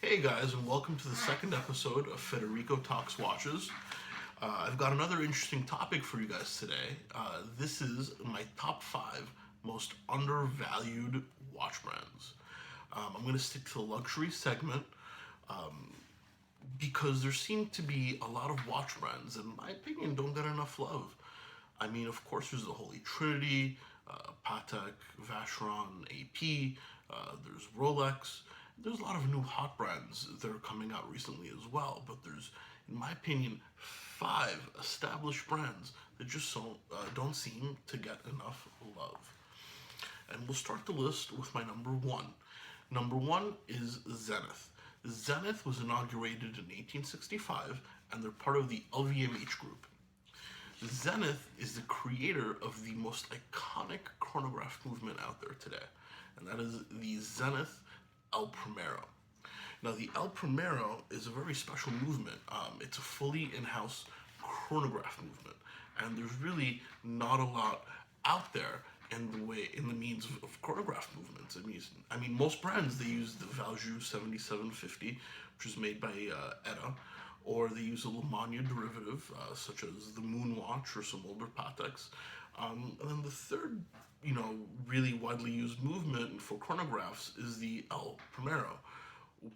Hey guys, and welcome to the second episode of Federico Talks Watches. I've got another interesting topic for you guys today. This is my top 5 most undervalued watch brands. I'm going to stick to the luxury segment because there seem to be a lot of watch brands that, in my opinion, don't get enough love. I mean, of course, there's the Holy Trinity, Patek, Vacheron, AP, there's Rolex. There's a lot of new hot brands that are coming out recently as well, but there's, in my opinion, 5 established brands that just don't seem to get enough love. And we'll start the list with my number 1. Number 1 is Zenith. Zenith was inaugurated in 1865, and they're part of the LVMH group. Zenith is the creator of the most iconic chronograph movement out there today, and that is the Zenith El Primero. Now, the El Primero is a very special movement. It's a fully in-house chronograph movement, and there's really not a lot out there in the means of chronograph movements. I mean, most brands, they use the Valjoux 7750, which is made by Etta, or they use a Lemania derivative, such as the Moon Watch or some older Pateks. And then the third, really widely used movement for chronographs is the El Primero,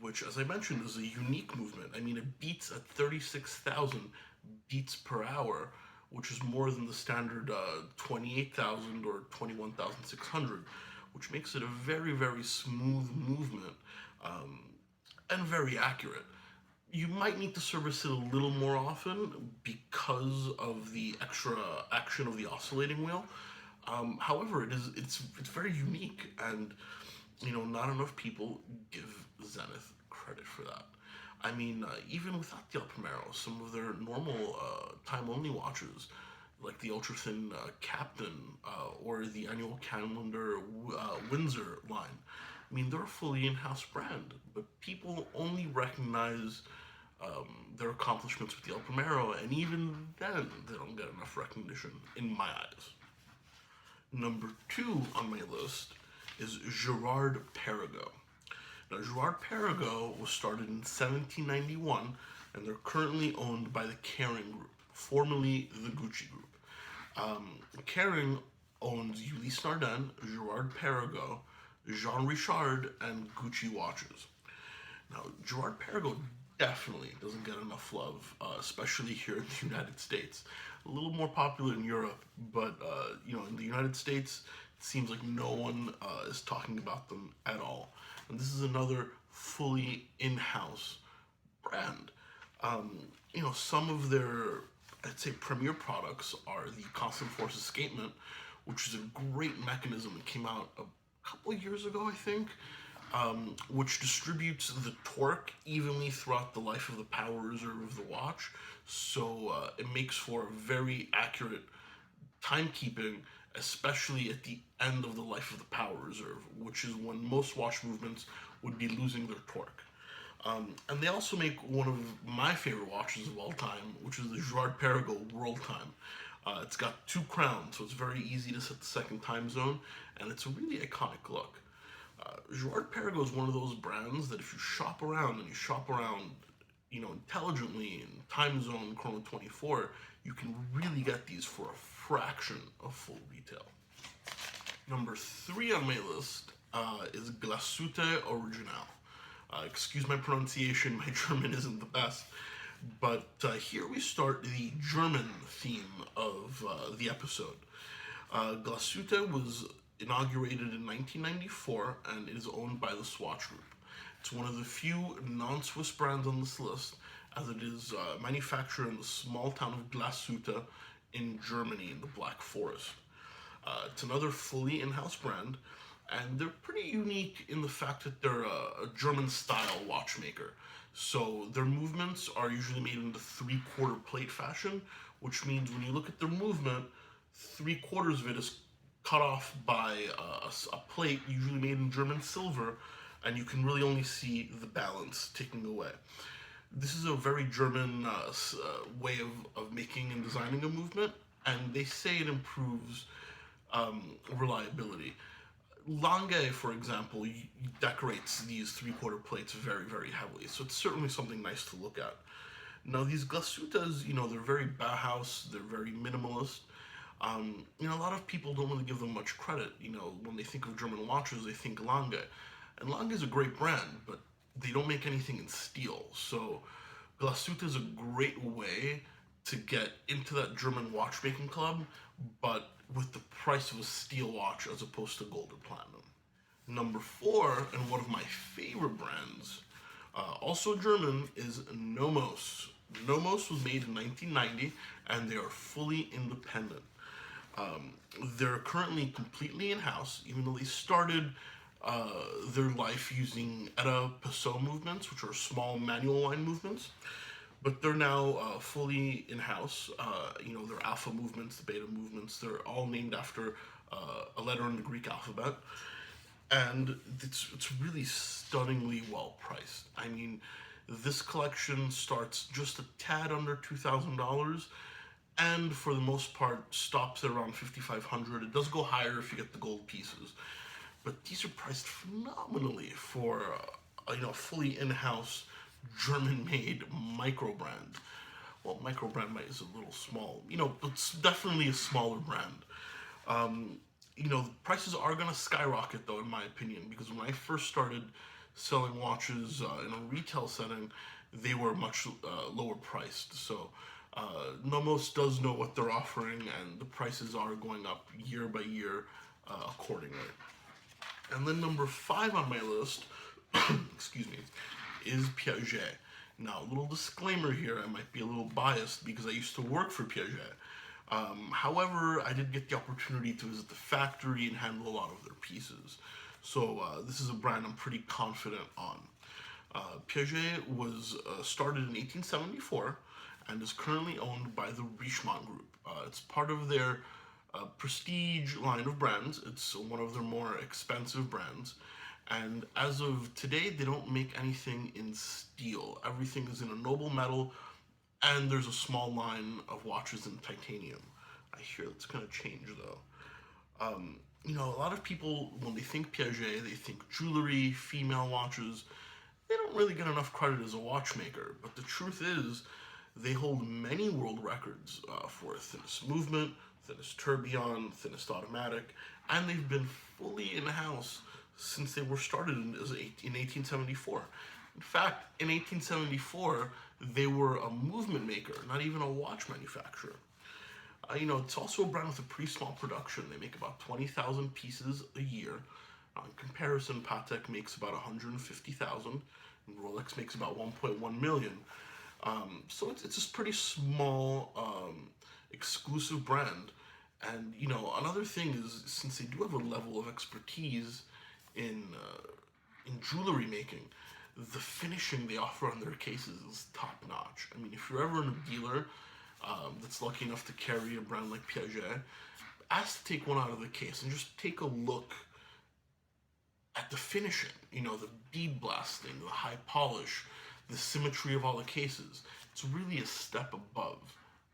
which, as I mentioned, is a unique movement. I mean, it beats at 36,000 beats per hour, which is more than the standard 28,000 or 21,600, which makes it a very, very smooth movement and very accurate. You might need to service it a little more often because of the extra action of the oscillating wheel. However, it's very unique, and not enough people give Zenith credit for that. I mean, even without the El Primero, some of their normal time-only watches, like the ultra-thin Captain or the annual calendar Windsor line, I mean, they're a fully in-house brand, but people only recognize their accomplishments with the El Primero, and even then, they don't get enough recognition in my eyes. Number 2 on my list is Girard-Perregaux. Now, Girard-Perregaux was started in 1791, and they're currently owned by the Kering Group, formerly the Gucci Group. Kering owns Ulysse Nardin, Girard-Perregaux, Jean Richard, and Gucci watches. Now, Girard-Perregaux definitely doesn't get enough love, especially here in the United States. A little more popular in Europe, but in the United States, it seems like no one is talking about them at all. And this is another fully in-house brand. Some of their, I'd say, premier products are the Constant Force Escapement, which is a great mechanism that came out a couple of years ago, I think, which distributes the torque evenly throughout the life of the power reserve of the watch. So it makes for very accurate timekeeping, especially at the end of the life of the power reserve, which is when most watch movements would be losing their torque. And they also make one of my favorite watches of all time, which is the Girard-Perregaux World Time. It's got 2 crowns, so it's very easy to set the second time zone, and it's a really iconic look. Girard-Perregaux is one of those brands that if you shop around intelligently in time zone Chrono 24, you can really get these for a fraction of full retail. Number 3 on my list is Glashutte Original. Excuse my pronunciation, my German isn't the best, but here we start the German theme of the episode. Glashutte was inaugurated in 1994 and is owned by the Swatch Group. It's one of the few non-Swiss brands on this list, as it is manufactured in the small town of Glashutte in Germany in the Black Forest. It's another fully in-house brand, and they're pretty unique in the fact that they're a German-style watchmaker. So their movements are usually made in the 3/4 plate fashion, which means when you look at their movement, 3/4 of it is cut off by a plate, usually made in German silver, and you can really only see the balance ticking away. This is a very German way of making and designing a movement, and they say it improves reliability. Lange, for example, decorates these three-quarter plates very, very heavily, so it's certainly something nice to look at. Now, these Glashuttes, they're very Bauhaus, they're very minimalist. A lot of people don't really give them much credit. When they think of German watches, they think Lange. And Lange is a great brand, but they don't make anything in steel. So Glashutte is a great way to get into that German watchmaking club, but with the price of a steel watch as opposed to gold or platinum. Number 4, and one of my favorite brands, also German, is Nomos. Nomos was made in 1990, and they are fully independent. They're currently completely in-house, even though they started their life using Eta Passot movements, which are small manual line movements. But they're now fully in-house. Their alpha movements, the beta movements, they're all named after a letter in the Greek alphabet. And it's really stunningly well priced. I mean, this collection starts just a tad under $2,000, and for the most part stops at around $5,500. It does go higher if you get the gold pieces, but these are priced phenomenally for a fully in-house German-made micro brand. Well, micro brand is a little small. It's definitely a smaller brand. Prices are going to skyrocket, though, in my opinion, because when I first started selling watches in a retail setting, they were much lower priced. So Nomos does know what they're offering, and the prices are going up year by year accordingly. And then number 5 on my list, excuse me, is Piaget. Now, a little disclaimer here, I might be a little biased because I used to work for Piaget. However, I did get the opportunity to visit the factory and handle a lot of their pieces. So this is a brand I'm pretty confident on. Piaget was started in 1874 and is currently owned by the Richemont Group. It's part of their prestige line of brands. It's one of their more expensive brands. And as of today, they don't make anything in steel. Everything is in a noble metal, and there's a small line of watches in titanium. I hear that's going to change, though. A lot of people, when they think Piaget, they think jewelry, female watches. They don't really get enough credit as a watchmaker, but the truth is, they hold many world records for thinnest movement, thinnest tourbillon, thinnest automatic, and they've been fully in-house since they were started in 1874. In fact, in 1874, they were a movement maker, not even a watch manufacturer. It's also a brand with a pretty small production. They make about 20,000 pieces a year. In comparison, Patek makes about 150,000, and Rolex makes about 1.1 million. So it's a pretty small, exclusive brand. And, another thing is, since they do have a level of expertise in jewelry making, the finishing they offer on their cases is top notch. I mean, if you're ever in a dealer that's lucky enough to carry a brand like Piaget, ask to take one out of the case and just take a look at the finishing. The bead blasting, the high polish, the symmetry of all the cases. It's really a step above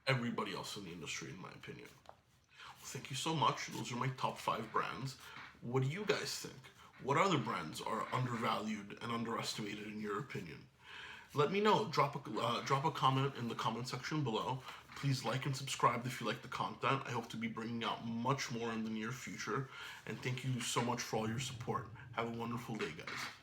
everybody else in the industry, in my opinion. Well, thank you so much. Those are my top 5 brands. What do you guys think? What other brands are undervalued and underestimated in your opinion? Let me know. Drop a comment in the comment section below. Please like and subscribe if you like the content. I hope to be bringing out much more in the near future. And thank you so much for all your support. Have a wonderful day, guys.